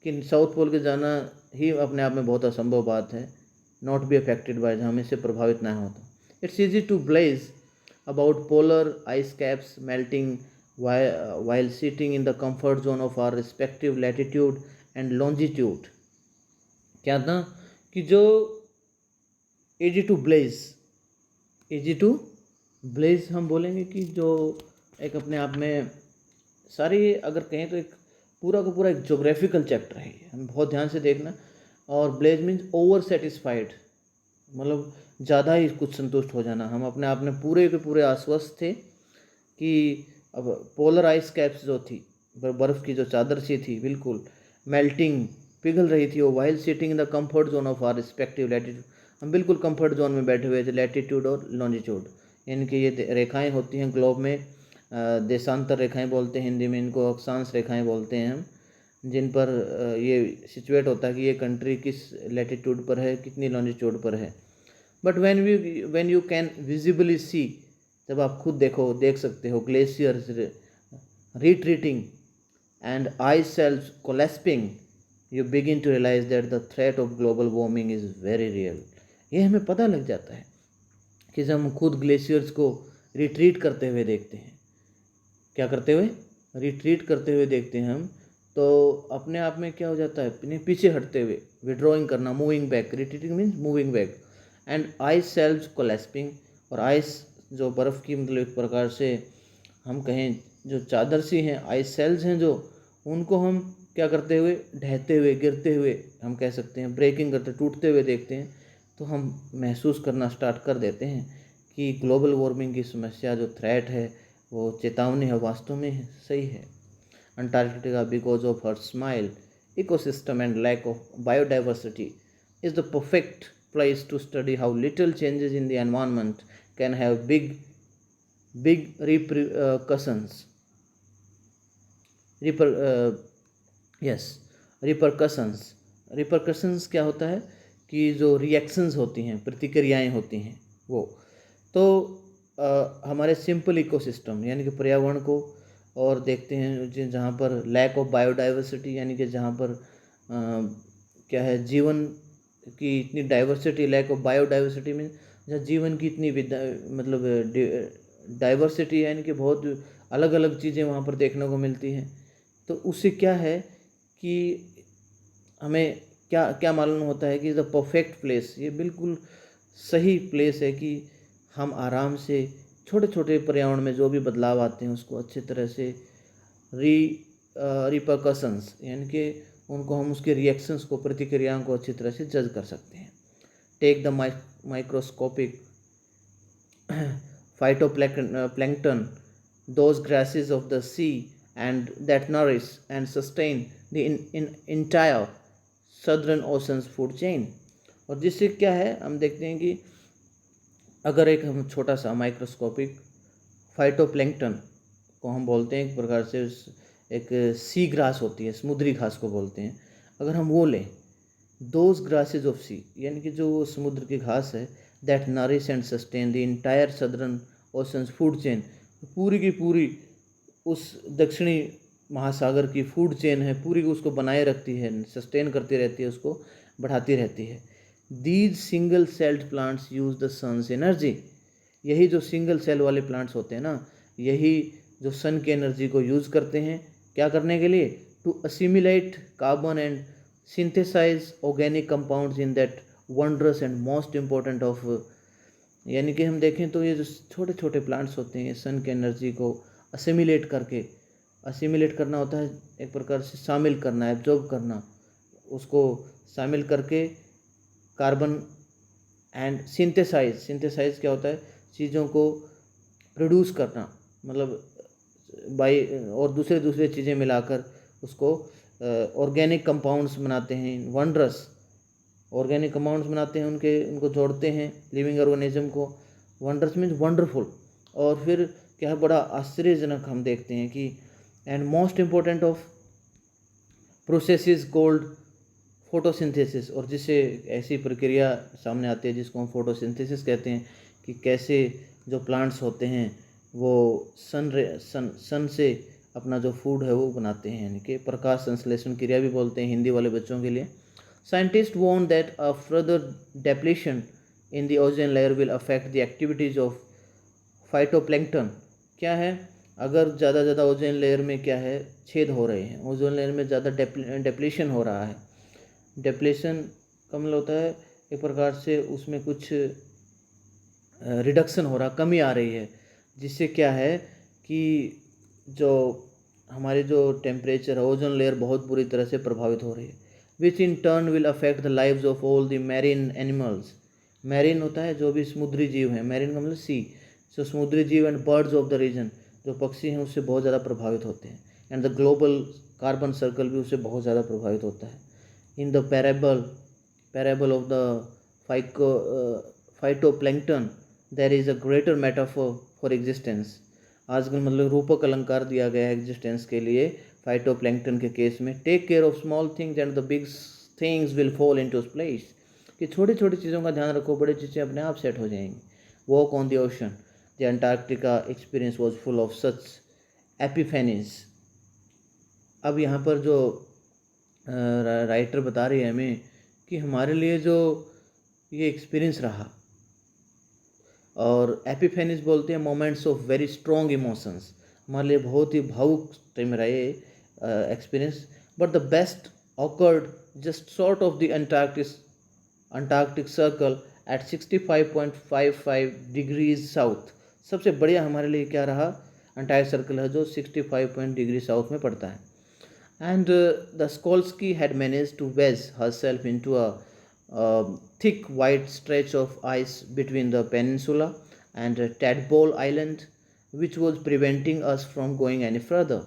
कि साउथ पोल के जाना ही अपने आप में बहुत असंभव बात है। नॉट बी अफेक्टेड बाय, हम इससे प्रभावित ना होता। It's easy to blase about polar ice caps melting while sitting in the comfort zone of our respective latitude and longitude। क्या था कि जो easy to blaze हम बोलेंगे कि जो एक अपने आप में सारी, अगर कहें तो एक पूरा का पूरा एक जोग्राफिकल चैप्टर है, हम बहुत ध्यान से देखना। और ब्लेज मीन्स ओवर सेटिस्फाइड, मतलब ज़्यादा ही कुछ संतुष्ट हो जाना। हम अपने आप में पूरे के पूरे आश्वस्त थे कि अब पोलर आइस कैप्स जो थी, बर्फ़ की जो चादर सी थी, बिल्कुल मेल्टिंग, पिघल रही थी वो, while sitting in the comfort zone of our respective latitude, हम बिल्कुल कंफर्ट जोन में बैठे हुए थे, लैटिट्यूड और लॉन्जिट्यूड, यानी कि ये रेखाएं होती हैं ग्लोब में, देशांतर रेखाएं बोलते हैं हिंदी में, इनको अक्षांश रेखाएं बोलते हैं हम, जिन पर ये सिचुएट होता है कि ये कंट्री किस लैटिट्यूड पर है, कितनी लॉन्जिट्यूड पर है। But when you can visibly see, जब आप खुद देख सकते हो glaciers retreating and ice shelves collapsing, you begin to realise that the threat of global warming is very real. ये हमें पता लग जाता है कि जब हम खुद ग्लेशियर्स को रिट्रीट करते हुए देखते हैं, क्या करते हुए, रिट्रीट करते हुए देखते हैं हम, तो अपने आप में क्या हो जाता है, अपने पीछे हटते हुए, विड्रॉइंग करना, moving back, retreating means moving back, and ice shelves collapsing, और आइस जो बर्फ़ की मतलब एक प्रकार से हम कहें जो चादर सी हैं, आइस सेल्स हैं जो, उनको हम क्या करते हुए, ढहते हुए, गिरते हुए, हम कह सकते हैं ब्रेकिंग करते, टूटते हुए देखते हैं, तो हम महसूस करना स्टार्ट कर देते हैं कि ग्लोबल वार्मिंग की समस्या जो थ्रेट है, वो चेतावनी है, वास्तव में सही है। Antarctica because of her smile ecosystem and lack of biodiversity is the perfect place to study how little changes in the environment can have big repercussions। Repercussions क्या होता है कि जो रिएक्शंस होती हैं, प्रतिक्रियाएं होती हैं वो। तो हमारे सिंपल इकोसिस्टम यानी कि पर्यावरण को, और देखते हैं जहाँ पर लैक ऑफ बायोडाइवर्सिटी यानी कि जहाँ पर क्या है, जीवन की इतनी डाइवर्सिटी, लैक ऑफ बायोडाइवर्सिटी में जहाँ जीवन की इतनी मतलब डाइवर्सिटी यानी कि बहुत अलग अलग चीज़ें वहाँ पर देखने को मिलती हैं। तो उससे क्या है कि हमें क्या क्या मालूम होता है कि द परफेक्ट प्लेस, ये बिल्कुल सही प्लेस है कि हम आराम से छोटे छोटे पर्यावरण में जो भी बदलाव आते हैं उसको अच्छी तरह से रिपरकशंस यानी कि उनको हम उसके रिएक्शंस को, प्रतिक्रियाओं को अच्छी तरह से जज कर सकते हैं। Take the microscopic phytoplankton, those grasses of the sea and that nourish and sustain the entire southern ocean's food chain। और जिससे क्या है, हम देखते हैं कि अगर एक हम छोटा सा माइक्रोस्कोपिक फाइटोप्लैंक्टन को हम बोलते हैं, एक प्रकार से एक सी ग्रास होती है, समुद्री घास को बोलते हैं, अगर हम वो लें, दोज ग्रासेज ऑफ सी यानी कि जो समुद्र की घास है, that nourish and sustain the entire southern oceans food chain, पूरी की पूरी उस दक्षिणी महासागर की फूड चेन है पूरी, उसको बनाए रखती है, सस्टेन करती रहती है, उसको बढ़ाती रहती है। These single celled plants use the sun's energy, यही जो सिंगल सेल वाले प्लांट्स होते हैं ना, यही जो सन की एनर्जी को यूज़ करते हैं, क्या करने के लिए, to assimilate carbon and synthesise organic compounds in that wondrous and most important of, यानी कि हम देखें तो ये जो छोटे छोटे प्लांट्स होते हैं, सन की एनर्जी को असिमिलेट करके, असिमिलेट करना होता है एक प्रकार से शामिल करना, एब्जॉर्ब करना, उसको शामिल करके कार्बन एंड सिंथेसाइज, सिंथेसाइज क्या होता है, चीज़ों को प्रोड्यूस करना, मतलब बाई और दूसरे दूसरे चीज़ें मिलाकर उसको ऑर्गेनिक कंपाउंड्स बनाते हैं, वंडरस ऑर्गेनिक कंपाउंड्स बनाते हैं, उनको जोड़ते हैं लिविंग ऑर्गेनिज्म को। Wondrous means wonderful. और फिर क्या है, बड़ा आश्चर्यजनक हम देखते हैं कि and most important of process is called photosynthesis, और जिससे ऐसी प्रक्रिया सामने आती है जिसको हम फोटोसिंथेसिस कहते हैं, कि कैसे जो प्लांट्स होते हैं वो सन से अपना जो फूड है वो बनाते हैं, यानी कि प्रकाश संश्लेषण क्रिया भी बोलते हैं हिंदी वाले बच्चों के लिए। Scientist warn that a further depletion in the ozone layer will affect the activities of phytoplankton. क्या है, अगर ज़्यादा ओजोन लेयर में क्या है, छेद हो रहे हैं, ओजोन लेयर में ज़्यादा डेप्लीशन हो रहा है। डेप्लीशन का मतलब होता है एक प्रकार से उसमें कुछ रिडक्शन हो रहा, कमी आ रही है, जिससे क्या है कि जो हमारे जो टेम्परेचर है, ओजोन लेयर बहुत बुरी तरह से प्रभावित हो रही है, which in turn will affect the lives of all the marine animals. Marine होता है जो भी समुद्री जीव हैं, मैरीन का मतलब सी, जो समुद्री जीव and birds of the region, जो पक्षी हैं उससे बहुत ज़्यादा प्रभावित होते हैं। And the global carbon circle भी उससे बहुत ज़्यादा प्रभावित होता है। In the parable of the phytoplankton there is a greater metaphor for existence. आजकल मतलब रूपक अलंकार दिया गया है एग्जिस्टेंस के लिए फाइटोप्लैंक्टन के केस में। Take care of small things and the big things will fall into place, कि छोटी छोटी चीज़ों का ध्यान रखो, बड़ी चीज़ें अपने आप सेट हो जाएंगी। Walk on the ocean, the Antarctica experience was full of such epiphanies. अब यहाँ पर जो राइटर बता रही है हमें कि हमारे लिए जो ये एक्सपीरियंस रहा, और एपिफेनीज बोलते हैं moments of very strong emotions, हमारे लिए बहुत ही भावुक टाइम रहा ये experience. But the best awkward just short of the Antarctic circle eight 65.55 degrees south. सबसे बढ़िया हमारे लिए क्या रहा, अंटार्कटिक सर्कल है जो 65 डिग्री साउथ में पड़ता है। And the Skolsky had managed to wedge herself into a thick white stretch of ice between the peninsula and Tadpole Island, which was preventing us from going any further।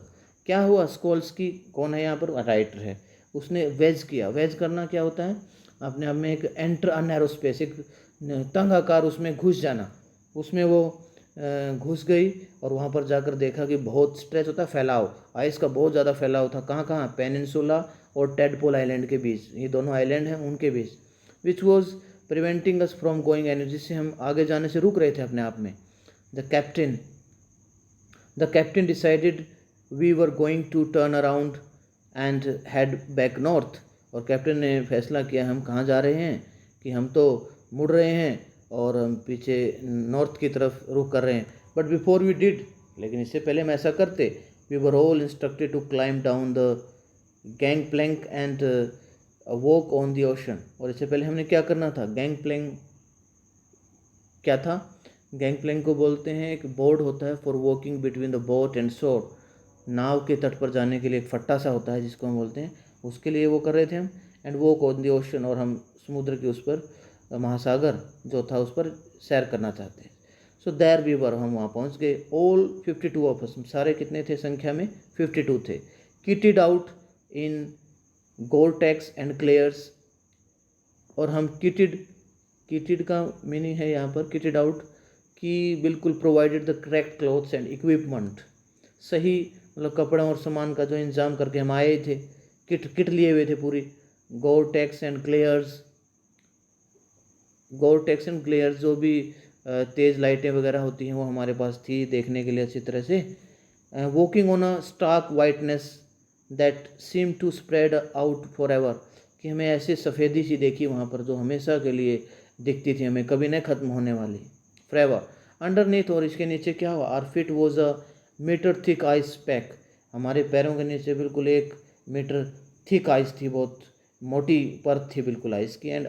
क्या हुआ, स्कोल्स्की कौन है यहाँ पर, राइटर है, उसने वेज किया। वेज करना क्या होता है, अपने आप में एक एंटर अ नैरो स्पेस, एक तंग आकार उसमें घुस जाना, उसमें वो घुस गई और वहाँ पर जाकर देखा कि बहुत स्ट्रेच होता है, फैलाव, आइस का बहुत ज़्यादा फैलाव था। कहाँ कहाँ, पेनिनसुला और टेडपोल आइलैंड के बीच, ये दोनों आइलैंड हैं उनके बीच। Which was preventing us from going any, जिससे हम आगे जाने से रुक रहे थे अपने आप में। The captain decided we were going to turn around and head back north. और कैप्टन ने फैसला किया हम कहाँ जा रहे हैं, कि हम तो मुड़ रहे हैं और हम पीछे नॉर्थ की तरफ रुख कर रहे हैं। बट बिफोर वी डिड, लेकिन इससे पहले हम ऐसा करते, we were all instructed to climb down the gangplank and walk on the ocean. और इससे पहले हमने क्या करना था, गैंग प्लैंक क्या था, गैंग प्लैंक को बोलते हैं एक बोर्ड होता है for walking between the boat and शोर। नाव के तट पर जाने के लिए एक फट्टा सा होता है जिसको हम बोलते हैं, उसके लिए वो कर रहे थे हम। And walk on the ocean, और हम समुद्र के उस पर, महासागर जो था उस पर सैर करना चाहते हैं। सो देयर वी वर, हम वहाँ पहुँच गए। ऑल 52 ऑफ अस, सारे कितने थे संख्या में, 52 थे। Kitted out in Goretex and clears, और हम किटेड का मीनिंग है यहाँ पर, किटेड आउट कि बिल्कुल provided the correct clothes and equipment, सही मतलब कपड़ों और सामान का जो इंतजाम करके हम आए थे, किट लिए हुए थे पूरी। गोरटेक्स एंड ग्लेयर्स जो भी तेज़ लाइटें वगैरह होती हैं वो हमारे पास थी देखने के लिए अच्छी तरह से। Walking on a stark whiteness that seem to spread out forever, कि हमें ऐसी सफ़ेदी सी देखी वहाँ पर जो हमेशा के लिए दिखती थी, हमें कभी नहीं ख़त्म होने वाली, फॉरएवर। अंडरनीथ, और इसके नीचे क्या हुआ, our feet was a metre thick ice pack, हमारे पैरों के नीचे बिल्कुल 1 मीटर थिक आइस थी, बहुत मोटी परत थी बिल्कुल आइस की। एंड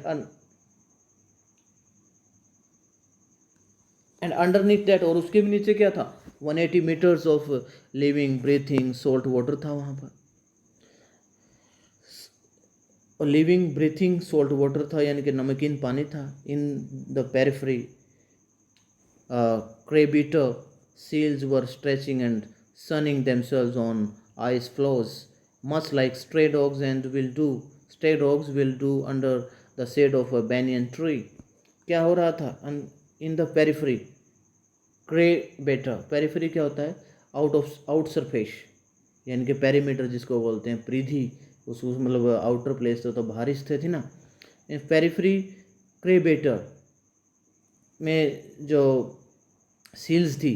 अंडरनीथ दैट, और उसके भी नीचे क्या था, 180 metres of living breathing salt water था वहाँ पर। और लिविंग ब्रीथिंग सॉल्ट वाटर था, यानी कि नमकीन पानी था। In the periphery craybeater seals were stretching and sunning themselves on ice floes, much like stray dogs will do under the shade of a banyan tree. क्या हो रहा था, इन द पेरिफेरी, पेरिफेरी क्या होता है, आउट सरफेस, यानी कि पेरीमीटर जिसको बोलते हैं, परिधि, उस मतलब आउटर प्लेस तो बाहरी स्थित थी ना। पेरिफेरी क्रेबेटर में जो सील्स थी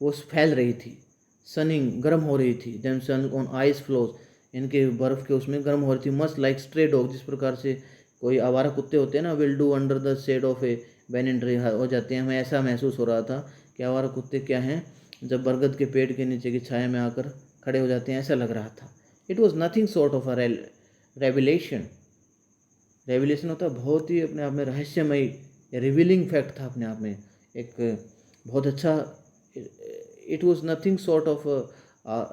वो फैल रही थी, सनिंग गर्म हो रही थी, them sun on ice floes, इनके बर्फ़ के उसमें गर्म हो रही थी। मस्ट लाइक स्ट्रे डॉग, जिस प्रकार से कोई आवारा कुत्ते होते हैं ना, will do under the shade of a banyan tree, हो जाते हैं, हमें ऐसा महसूस हो रहा था कि आवारा कुत्ते क्या हैं, जब बरगद के पेड़ के नीचे की छाया में आकर खड़े हो जाते हैं, ऐसा लग रहा था। It was nothing sort of a revelation होता है बहुत ही अपने आप में रहस्यमयी, रिवीलिंग फैक्ट था अपने आप में, एक बहुत अच्छा। It was nothing sort of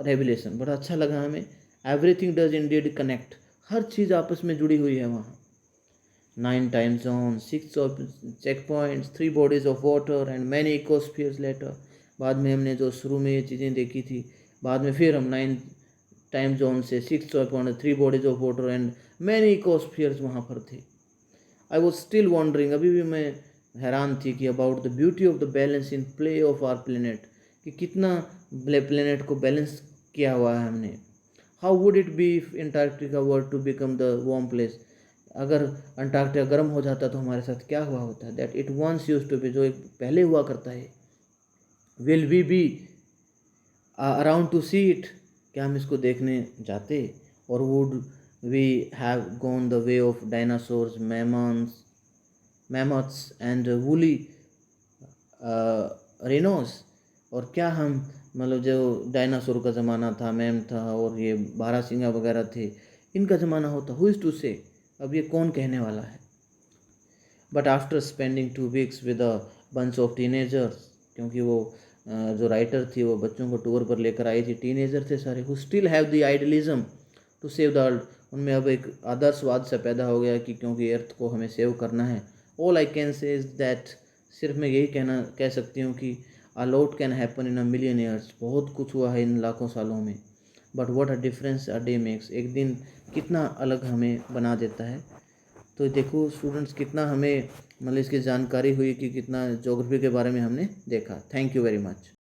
revelation, बड़ा अच्छा लगा हमें। एवरीथिंग डज इंडीड कनेक्ट, हर चीज़ आपस में जुड़ी हुई है वहाँ। 9 time zones, 6 check points, 3 bodies of water and many ecospheres later. बाद में हमने जो शुरू में ये चीज़ें देखी थी, बाद में फिर हम 9 टाइम जोन से 6 point, 3 bodies of water and many ecospheres वहाँ पर थे। आई वॉज स्टिल वॉन्डरिंग, अभी भी मैं हैरान थी कि about the beauty of the balance in play of our planet, कि कितना प्लेनेट को बैलेंस किया हुआ है हमने। How would it be if Antarctica were to become the warm place, अगर अंटार्कटिका गर्म हो जाता तो हमारे साथ क्या हुआ होता, that it once used to be, जो एक पहले हुआ करता है। Will we be around to see it, क्या हम इसको देखने जाते, और would we have gone the way of dinosaurs, mammoths and woolly rhinos, और क्या हम मतलब जो डायनासोर का ज़माना था, मैम था, और ये बारहसिंगा वगैरह थे, इनका ज़माना होता, हु इज़ टू से, अब ये कौन कहने वाला है। But after spending 2 weeks with a bunch of teenagers, क्योंकि वो जो राइटर थी वो बच्चों को टूर पर लेकर आई थी, टीनेजर थे सारे, who still have the idealism to save the earth, उनमें अब एक आदर्शवाद सा पैदा हो गया कि क्योंकि अर्थ को हमें सेव करना है। All I can say is that, सिर्फ मैं यही कह सकती हूँ कि a lot can happen in a million years, बहुत कुछ हुआ है इन लाखों सालों में। But what a difference a day makes, एक दिन कितना अलग हमें बना देता है। तो देखो स्टूडेंट्स, कितना हमें मतलब इसकी जानकारी हुई कि कितना ज्योग्राफी के बारे में हमने देखा। Thank you very much.